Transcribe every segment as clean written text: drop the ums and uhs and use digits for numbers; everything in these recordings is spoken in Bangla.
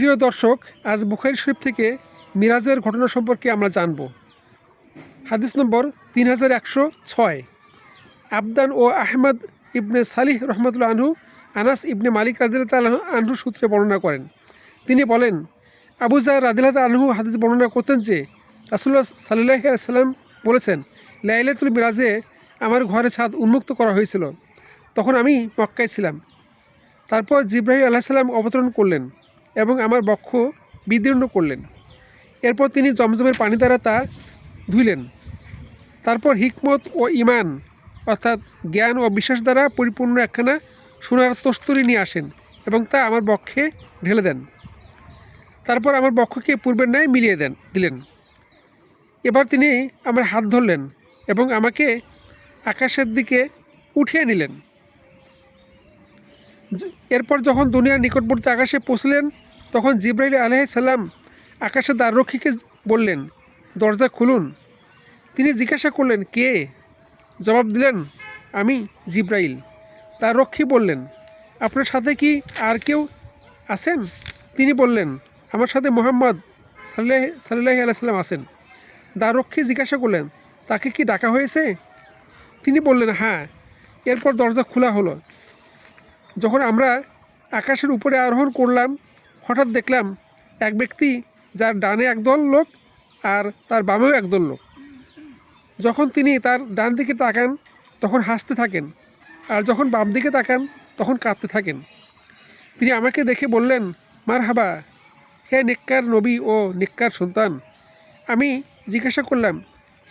প্রিয় দর্শক, আজ বুখারী শরীফ থেকে মিরাজের ঘটনা সম্পর্কে আমরা জানব। হাদিস নম্বর 3106। আবদান ও আহমদ ইবনে সালিহ রহমতুল্লাহ আনহু আনাস ইবনে মালিক রাদিয়াল্লাহু আনহু সূত্রে বর্ণনা করেন। তিনি বলেন, আবু যার রাদিয়াল্লাহু আনহু হাদিস বর্ণনা করতেন যে রাসূলুল্লাহ সাল্লাল্লাহু আলাইহি সাল্লাম বলেছেন, লাইলাতুল মিরাজে আমার ঘরের ছাদ উন্মুক্ত করা হয়েছিল। তখন আমি মক্কায় ছিলাম। তারপর জিবরাইল আলাইহিস সালাম অবতরণ করলেন এবং আমার বক্ষ বিদীর্ণ করলেন। এরপর তিনি জমজমের পানি দ্বারা তা ধুইলেন। তারপর হিকমত ও ঈমান অর্থাৎ জ্ঞান ও বিশ্বাস দ্বারা পরিপূর্ণ একখানা সোনার তস্তরি নিয়ে আসেন এবং তা আমার বক্ষে ঢেলে দেন। তারপর আমার বক্ষকে পূর্বের ন্যায় মিলিয়ে দিলেন। এবার তিনি আমার হাত ধরলেন এবং আমাকে আকাশের দিকে উঠিয়ে নিলেন। এরপর যখন দুনিয়ার নিকটবর্তী আকাশে পৌঁছলেন, তখন জিবরাইল আলাইহিস সালাম আকাশের দ্বাররক্ষীকে বললেন, দরজা খুলুন। তিনি জিজ্ঞাসা করলেন, কে? জবাব দিলেন, আমি জিবরাইল। দ্বাররক্ষী বললেন, আপনার সাথে কি আর কেউ আছেন? তিনি বললেন, আমার সাথে মুহাম্মদ সাল্লাল্লাহু আলাইহি সাল্লাম আছেন। দ্বাররক্ষী জিজ্ঞাসা করলেন, তাকে কি ডাকা হয়েছে? তিনি বললেন, হ্যাঁ। এরপর দরজা খোলা হলো। যখন আমরা আকাশের উপরে আরোহণ করলাম, হঠাৎ দেখলাম এক ব্যক্তি, যার ডানে একদল লোক আর তার বামেও একদল লোক। যখন তিনি তার ডান দিকে তাকান তখন হাসতে থাকেন, আর যখন বাম দিকে তাকান তখন কাঁদতে থাকেন। তিনি আমাকে দেখে বললেন, মারহাবা, হে নেককার নবী ও নেককার সন্তান। আমি জিজ্ঞাসা করলাম,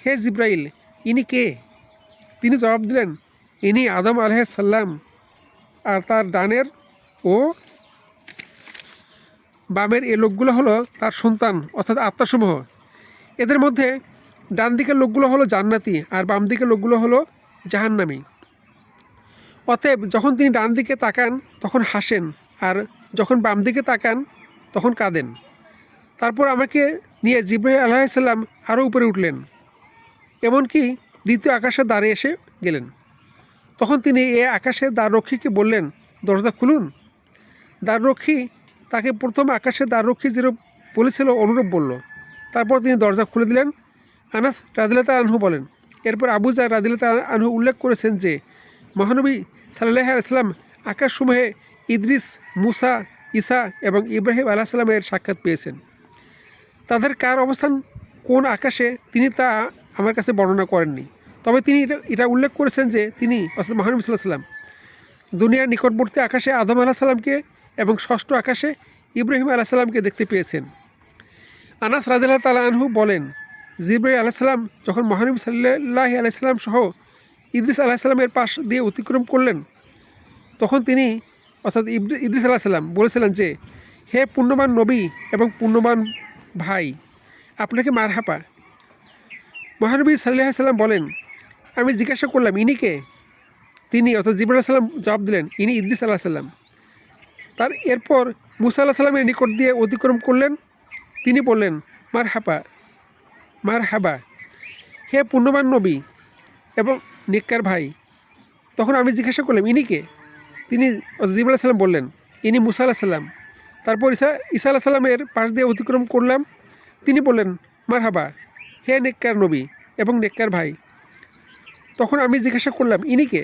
হে জিবরাইল, ইনি কে? তিনি জবাব দিলেন, ইনি আদম আলাইহিস সালাম, আর তার ডানের ও বামের এই লোকগুলো হলো তার সন্তান অর্থাৎ আত্মাসমূহ। এদের মধ্যে ডান দিকের লোকগুলো হলো জান্নাতি আর বাম দিকের লোকগুলো হলো জাহান্নামী। অতএব যখন তিনি ডান দিকে তাকান তখন হাসেন, আর যখন বাম দিকে তাকান তখন কাঁদেন। তারপর আমাকে নিয়ে জিবরাইল আলাইহিস সালাম আরও উপরে উঠলেন, এমনকি দ্বিতীয় আকাশের দ্বারে এসে গেলেন। তখন তিনি এ আকাশের দ্বাররক্ষীকে বললেন, দরজা খুলুন। দ্বাররক্ষী তাকে প্রথম আকাশের দ্বাররক্ষী যেরূপ বলেছিল অনুরূপ বলল। তারপর তিনি দরজা খুলে দিলেন। আনাস রাদিয়াল্লাহু আনহু বলেন, এরপর আবু যার রাদিয়াল্লাহু আনহু উল্লেখ করেছেন যে মহানবী সাল্লাল্লাহু আলাইহি সাল্লাম আকাশসমূহে ইদ্রিস, মুসা, ঈসা এবং ইব্রাহিম আলাইহিস সালামের সাক্ষাৎ পেয়েছেন। তাদের কার অবস্থান কোন আকাশে তিনি তা আমার কাছে বর্ণনা করেননি। তবে তিনি এটা উল্লেখ করেছেন যে তিনি অর্থাৎ মহানবী সাল্লাল্লাহু আলাইহি সাল্লাম দুনিয়ার নিকটবর্তী আকাশে আদম আলাইহিস সালামকে এবং ষষ্ঠ আকাশে ইব্রাহিম আলাইহিস সালামকে দেখতে পেয়েছেন। আনাস রাদিয়াল্লাহু তাআলা আনহু বলেন, জিবরাইল আলাইহিস সালাম যখন মহানবী সাল্লাল্লাহু আলাইহি সাল্লাম সহ ইদ্রিস আলাইহিস সালামের পাশ দিয়ে অতিক্রম করলেন, তখন তিনি অর্থাৎ ইদ্রিস আলাইহিস সালাম বলেছিলেন যে, হে পুণ্যবান নবী এবং পুণ্যবান ভাই, আপনাকে মারহাবা। মহানবী সাল্লাল্লাহু আলাইহি সাল্লাম বলেন, আমি জিজ্ঞাসা করলাম, ইনি কে? তিনি অর্থাৎ জিবরাইল আলাইহিস সালাম জবাব দিলেন, ইনি ইদ্রিস আলাইহিস সালাম। তার এরপর মুসা আলাইহিস সালামের নিকট দিয়ে অতিক্রম করলেন। তিনি বললেন, মারহাবা, হে পুণ্যবান নবী এবং নেককার ভাই। তখন আমি জিজ্ঞাসা করলাম, ইনি কে? তিনি জিবরাইল আলাইহিস সালাম বললেন, ইনি মুসা আলাইহিস সালাম। তারপর ঈসা আলাইহিস সালামের পাশ দিয়ে অতিক্রম করলাম। তিনি বললেন, মারহাবা, হে নেককার নবী এবং নেককার ভাই। তখন আমি জিজ্ঞাসা করলাম, ইনি কে?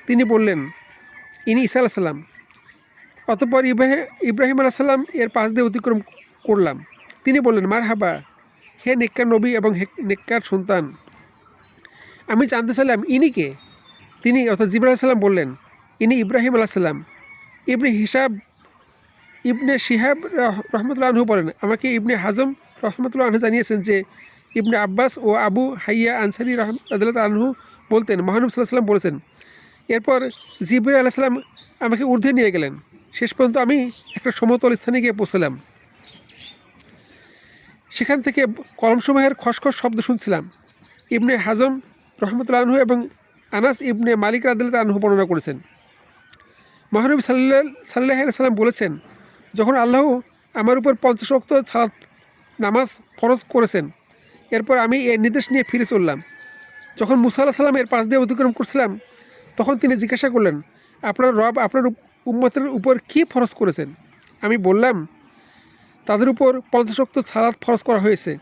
তিনি বললেন, ইনি ঈসা আলাইহিস সালাম। অতঃপর ইব্রাহিম আলাইহিস সালাম এর পাশ দিয়ে অতিক্রম করলাম। তিনি বললেন, মারহাবা, হে নেককার নবী এবং নেককার সন্তান। আমি জানতে চাইলাম, ইনি কে? তিনি অর্থাৎ জিবরাইল আলাইহিস সালাম বললেন, ইনি ইব্রাহিম আলাইহিস সালাম। ইবনে শিহাব রহমতুল্লাহ আনহু বলেন, আমাকে ইবনে হাজম রহমতুল্লাহ আনহু জানিয়েছেন যে ইবনে আব্বাস ও আবু হাইয়া আনসারী রাদিয়াল্লাহু আনহু বলতেন, মহানবী সাল্লাল্লাহু আলাইহি সাল্লাম বলেছেন। এরপর জিবরাইল আলাইহিস সালাম আমাকে ঊর্ধ্বে নিয়ে গেলেন। শেষ পর্যন্ত আমি একটা সমতল স্থানে গিয়ে পৌঁছলাম। সেখান থেকে কলমসমূহের খসখস শব্দ শুনছিলাম। ইবনে হাজম রহমতুল্লাহ আনহু এবং আনাস ইবনে মালিক রাদিয়াল্লাহু আনহু বর্ণনা করেছেন, মহানবী সাল্লাল্লাহু আলাইহি সাল্লাম বলেছেন, যখন আল্লাহ আমার উপর 50 ওয়াক্ত সালাত নামাজ ফরজ করেছেন, এরপর আমি এর নির্দেশ নিয়ে ফিরে চললাম। যখন মুসা আলাইহিস সালামের পাশ দিয়ে অতিক্রম করছিলাম, তখন তিনি জিজ্ঞাসা করলেন, আপনার রব আপনার উম্মতের উপর কী ফরজ করেছেন? আমি বললাম, তাদের উপর 50 ওয়াক্ত সালাত ফরজ করা হয়েছে।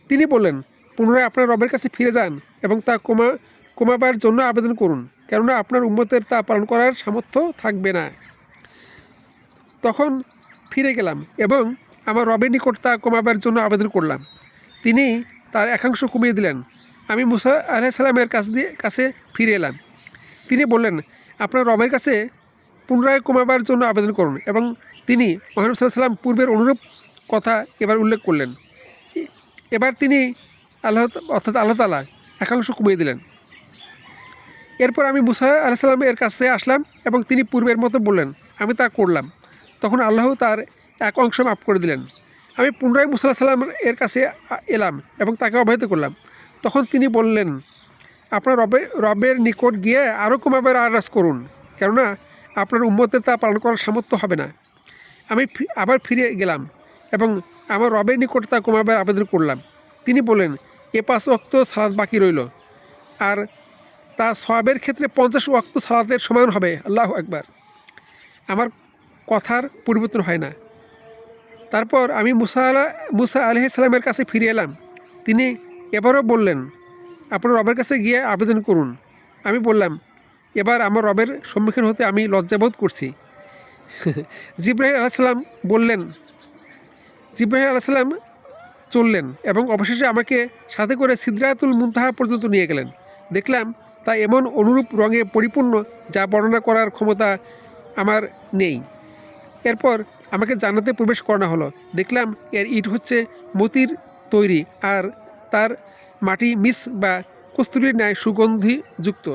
তিনি বললেন, পুনরায় আপনার রবের কাছে ফিরে যান এবং তা কমাবার জন্য আবেদন করুন, কেননা আপনার উম্মতের তা পালন করার সামর্থ্য থাকবে না। তখন ফিরে গেলাম এবং আমার রবের নিকট তা কমাবার জন্য আবেদন করলাম। তিনি তার একাংশ কমিয়ে দিলেন। আমি মুসা আলাইহিস সালামের কাছে ফিরে এলাম। তিনি বললেন, আপনার রবের কাছে পুনরায় কমাবার জন্য আবেদন করুন, এবং তিনি মুহাম্মদ সাল্লাল্লাহু আলাইহি ওয়াসাল্লাম পূর্বের অনুরূপ কথা এবার উল্লেখ করলেন। এবার তিনি আল্লাহ তাআলা একাংশ কমিয়ে দিলেন। এরপর আমি মুসা আলাইহিস সালাম এর কাছে আসলাম এবং তিনি পূর্বের মতো বললেন। আমি তা করলাম। তখন আল্লাহ তার এক অংশ মাফ করে দিলেন। আমি পুনরায় মুসা আলাইহিস সালাম এর কাছে এলাম এবং তাকে অবহিত করলাম। তখন তিনি বললেন, আপনার রবের নিকট গিয়ে আরও কমাবার আরজ করুন, কেননা আপনার উম্মতের তা পালন করার সামর্থ্য হবে না। আমি আবার ফিরে গেলাম এবং আমার রবের নিকট তা কমাবার আবেদন করলাম। তিনি বললেন, 5 ওয়াক্ত সালাত বাকি রইল, আর তা সওয়াবের ক্ষেত্রে 50 ওয়াক্ত সালাতের সমান হবে। আল্লাহু আকবার। আমার কথার পরিবর্তন হয় না। তারপর আমি মুসা আলাইহিস সালামের কাছে ফিরে এলাম। তিনি এবারও বললেন, আপনার রবের কাছে গিয়ে আবেদন করুন। আমি বললাম, এবার আমার রবের সম্মুখীন হতে আমি লজ্জাবোধ করছি। জিবরাইল আলাইহিস সালাম চললেন এবং অবশেষে আমাকে সাথে করে সিদরাতুল মুনতাহা পর্যন্ত নিয়ে গেলেন। দেখলাম তা এমন অনুরূপ রঙে পরিপূর্ণ যা বর্ণনা করার ক্ষমতা আমার নেই। এরপর আমাকে জান্নাতে প্রবেশ করানো হলো। দেখলাম এর ইট হচ্ছে মতির তৈরি, আর তার মাটি মিস বা কস্তুরীর ন্যায় সুগন্ধিযুক্ত।